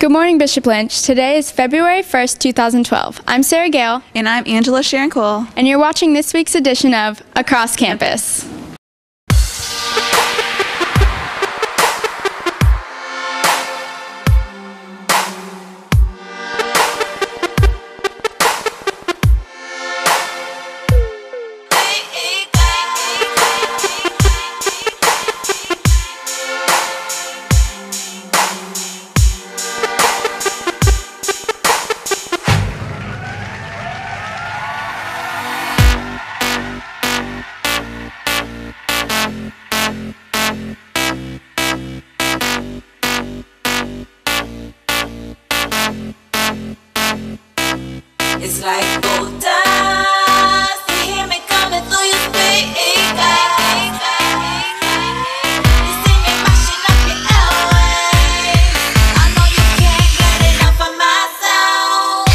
Good morning, Bishop Lynch. Today is February 1st, 2012. I'm Sarah Gale. And I'm Angela Sharon Cole. And you're watching this week's edition of Across Campus. It's like gold dust. You hear me coming through your speakers. You see me mashing up your airwaves. I know you can't get enough of my sound.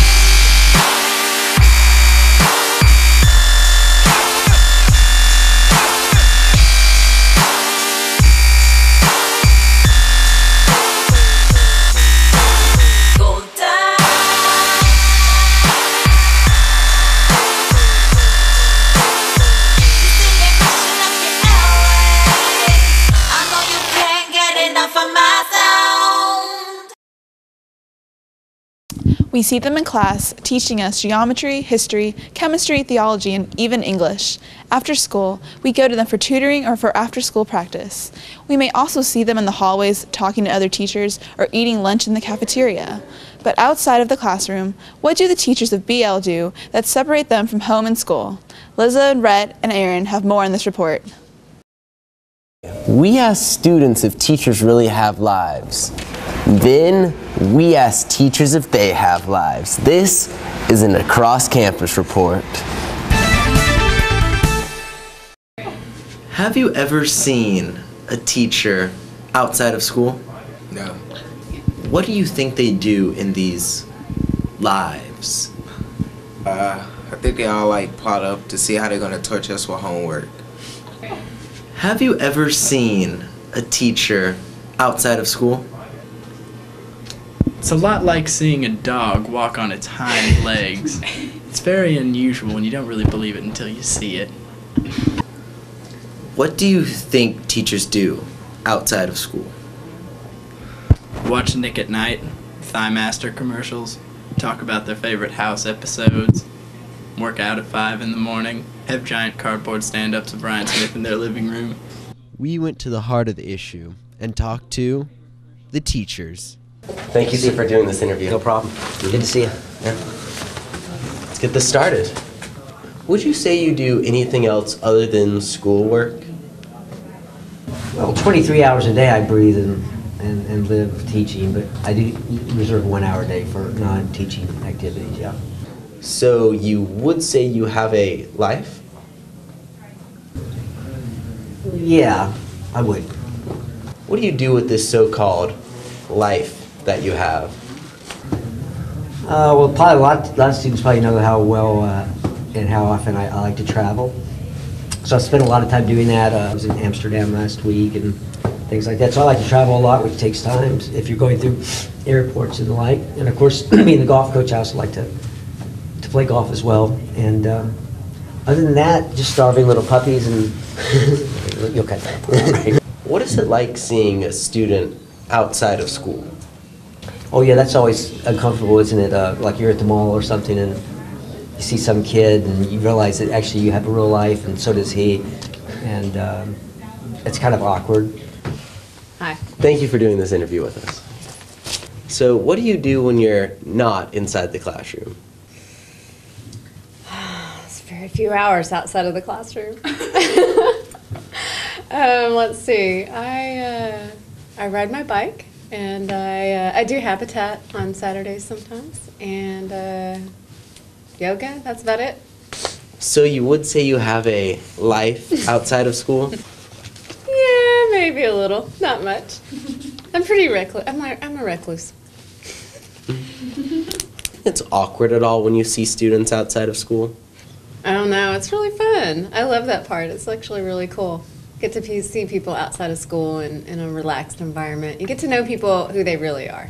Gold dust. We see them in class, teaching us geometry, history, chemistry, theology, and even English. After school, we go to them for tutoring or for after-school practice. We may also see them in the hallways talking to other teachers or eating lunch in the cafeteria. But outside of the classroom, what do the teachers of BL do that separate them from home and school? Liza, Rhett, and Aaron have more in this report. We ask students if teachers really have lives. Then we ask teachers if they have lives. This is an Across Campus report. Have you ever seen a teacher outside of school? No. What do you think they do in these lives? I think they all like plot up to see how they're gonna torture us with homework. Have you ever seen a teacher outside of school? It's a lot like seeing a dog walk on its hind legs. It's very unusual and you don't really believe it until you see it. What do you think teachers do outside of school? Watch Nick at Night, Thigh Master commercials, talk about their favorite House episodes, work out at 5 in the morning, have giant cardboard stand-ups of Brian Smith in their living room. We went to the heart of the issue and talked to the teachers. Thank you, Sue, for doing this interview. No problem. Good to see you. Yeah. Let's get this started. Would you say you do anything else other than schoolwork? Well, 23 hours a day I breathe and live teaching, but I do reserve 1 hour a day for non-teaching activities, yeah. So you would say you have a life? Yeah, I would. What do you do with this so-called life that you have? Well, probably a lot of students probably know how well and how often I like to travel. So I spent a lot of time doing that. I was in Amsterdam last week and things like that. So I like to travel a lot, which takes time if you're going through airports and the like. And of course, being the golf coach, I also like to play golf as well. And other than that, just starving little puppies and you'll cut that part, right? What is it like seeing a student outside of school? Oh yeah, that's always uncomfortable, isn't it? Like you're at the mall or something and you see some kid and you realize that actually you have a real life and so does he. And it's kind of awkward. Hi. Thank you for doing this interview with us. So what do you do when you're not inside the classroom? It's very few hours outside of the classroom. Let's see. I ride my bike, and I do Habitat on Saturdays sometimes, and yoga. That's about it. So you would say you have a life outside of school? Yeah, maybe a little. Not much. I'm pretty recluse. I'm a recluse. It's awkward at all when you see students outside of school? I don't know. It's really fun. I love that part. It's actually really cool. Get to see people outside of school in a relaxed environment. You get to know people who they really are.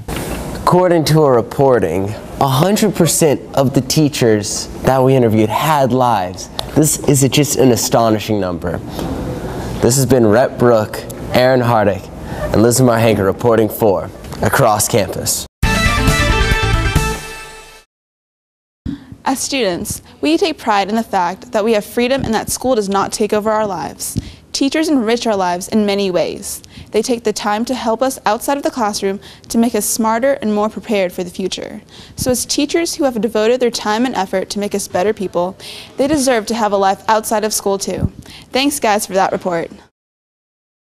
According to a reporting, 100% of the teachers that we interviewed had lives. This is just an astonishing number. This has been Rhett Brooke, Aaron Hardick, and Lizamar Hanker reporting for Across Campus. As students, we take pride in the fact that we have freedom and that school does not take over our lives. Teachers enrich our lives in many ways. They take the time to help us outside of the classroom to make us smarter and more prepared for the future. So as teachers who have devoted their time and effort to make us better people, they deserve to have a life outside of school too. Thanks guys for that report.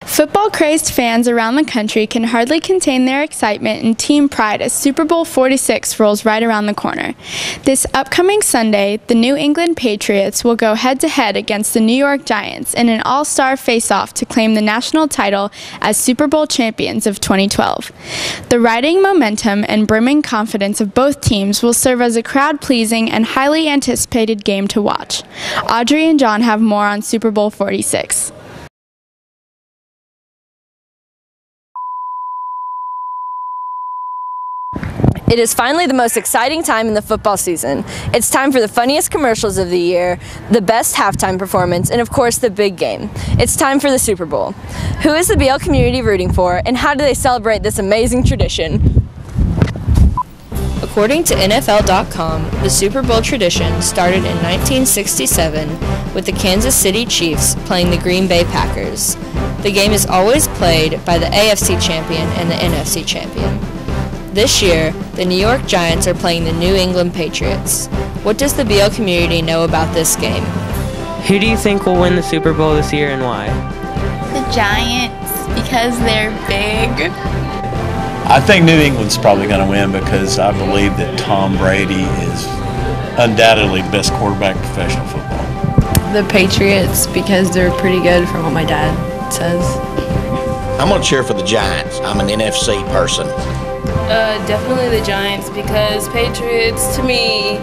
Football-crazed fans around the country can hardly contain their excitement and team pride as Super Bowl 46 rolls right around the corner. This upcoming Sunday, the New England Patriots will go head-to-head against the New York Giants in an all-star face-off to claim the national title as Super Bowl champions of 2012. The riding momentum and brimming confidence of both teams will serve as a crowd-pleasing and highly anticipated game to watch. Audrey and John have more on Super Bowl 46. It is finally the most exciting time in the football season. It's time for the funniest commercials of the year, the best halftime performance, and of course the big game. It's time for the Super Bowl. Who is the BL community rooting for, and how do they celebrate this amazing tradition? According to NFL.com, the Super Bowl tradition started in 1967 with the Kansas City Chiefs playing the Green Bay Packers. The game is always played by the AFC champion and the NFC champion. This year, the New York Giants are playing the New England Patriots. What does the BL community know about this game? Who do you think will win the Super Bowl this year and why? The Giants, because they're big. I think New England's probably going to win because I believe that Tom Brady is undoubtedly the best quarterback in professional football. The Patriots, because they're pretty good from what my dad says. I'm going to cheer for the Giants. I'm an NFC person. Definitely the Giants, because Patriots, to me,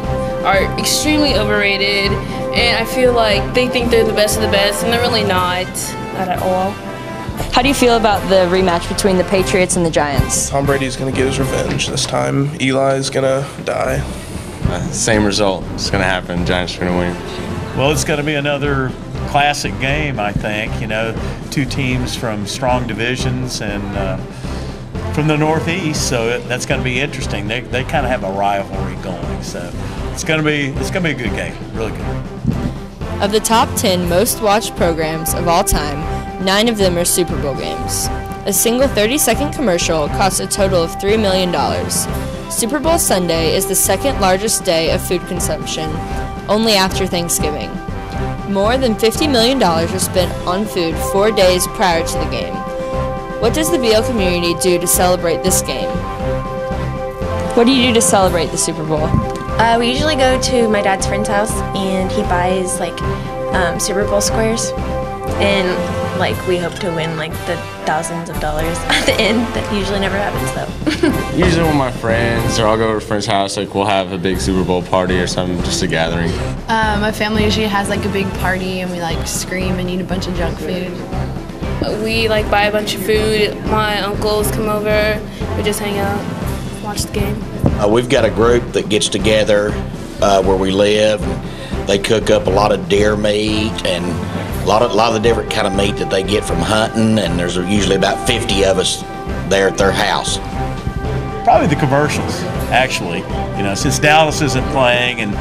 are extremely overrated, and I feel like they think they're the best of the best, and they're really not at all. How do you feel about the rematch between the Patriots and the Giants? Tom Brady's going to get his revenge this time. Eli's going to die. Same result. It's going to happen. Giants are going to win. Well, it's going to be another classic game, I think. You know, two teams from strong divisions and from the Northeast, so that's going to be interesting. They kind of have a rivalry going, so it's going to be a good game, really good. Of the top 10 most watched programs of all time, 9 of them are Super Bowl games. A single 30-second commercial costs a total of $3 million. Super Bowl Sunday is the second largest day of food consumption, only after Thanksgiving. More than $50 million are spent on food 4 days prior to the game. What does the BL community do to celebrate this game? What do you do to celebrate the Super Bowl? We usually go to my dad's friend's house, and he buys like Super Bowl squares, and like we hope to win like the thousands of dollars at the end. That usually never happens though. Usually with my friends, or I'll go to a friend's house, like we'll have a big Super Bowl party or something, just a gathering. My family usually has like a big party, and we like scream and eat a bunch of junk food. We like buy a bunch of food. My uncles come over. We just hang out, watch the game. We've got a group that gets together where we live. They cook up a lot of deer meat and a lot of the different kind of meat that they get from hunting. And there's usually about 50 of us there at their house. Probably the commercials, actually. You know, since Dallas isn't playing, and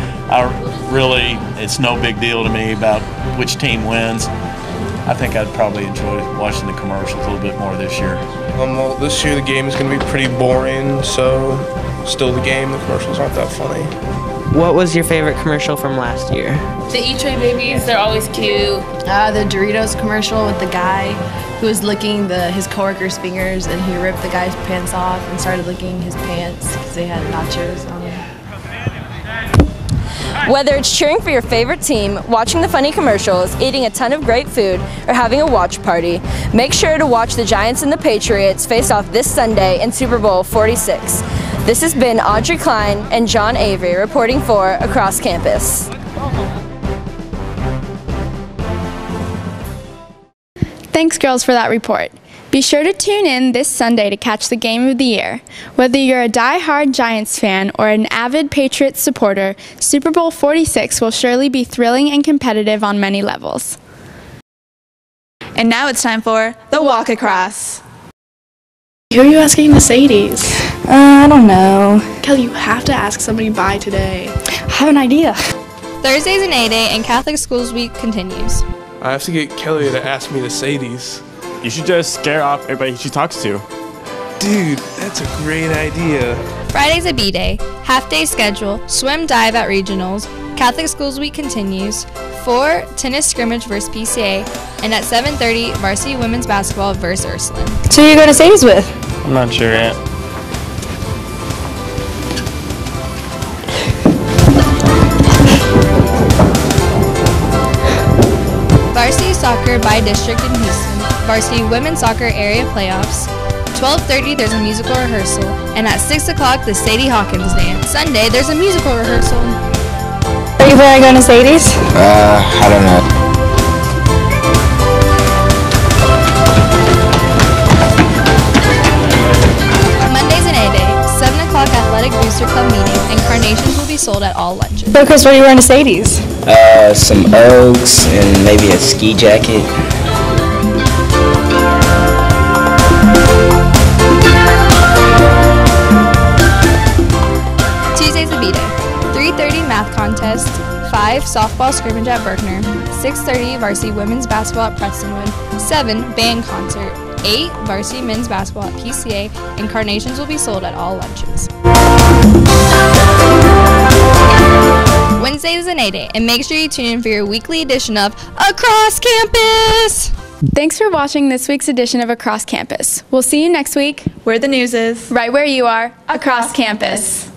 it's no big deal to me about which team wins. I think I'd probably enjoy watching the commercials a little bit more this year. Well, this year the game is going to be pretty boring, so still the game. The commercials aren't that funny. What was your favorite commercial from last year? The E-Tray babies, they're always cute. The Doritos commercial with the guy who was licking his coworker's fingers, and he ripped the guy's pants off and started licking his pants because they had nachos on them. Whether it's cheering for your favorite team, watching the funny commercials, eating a ton of great food, or having a watch party, make sure to watch the Giants and the Patriots face off this Sunday in Super Bowl 46. This has been Audrey Klein and John Avery reporting for Across Campus. Thanks, girls, for that report. Be sure to tune in this Sunday to catch the game of the year. Whether you're a die-hard Giants fan or an avid Patriots supporter, Super Bowl 46 will surely be thrilling and competitive on many levels. And now it's time for the Walk Across. Who are you asking Mercedes? I don't know. Kelly, you have to ask somebody by today. I have an idea. Thursday's an A-Day and Catholic Schools Week continues. I have to get Kelly to ask me to Sadie's. You should just scare off everybody she talks to. Dude, that's a great idea. Friday's a B-Day, half-day schedule, swim dive at regionals, Catholic Schools Week continues, 4 tennis scrimmage versus PCA, and at 7:30 varsity women's basketball versus Ursuline. So who are you going to Sadie's with? I'm not sure yet. Varsity soccer by district in Houston, varsity women's soccer area playoffs. 12:30 there's a musical rehearsal, and at 6 o'clock the Sadie Hawkins dance. Sunday there's a musical rehearsal. Are you planning on going to Sadie's? I don't know. Monday's an A-Day, 7 o'clock athletic booster club meeting, and carnations will be sold at all lunches. So Chris, what are you wearing to Sadie's? Some Uggs and maybe a ski jacket. Tuesday's a B-Day, 3:30 math contest, 5 softball scrimmage at Berkner, 6:30 varsity women's basketball at Prestonwood, 7 band concert, 8 varsity men's basketball at PCA, and carnations will be sold at all lunches. Wednesday is an A-Day, and make sure you tune in for your weekly edition of Across Campus! Thanks for watching this week's edition of Across Campus. We'll see you next week, where the news is, right where you are, across campus.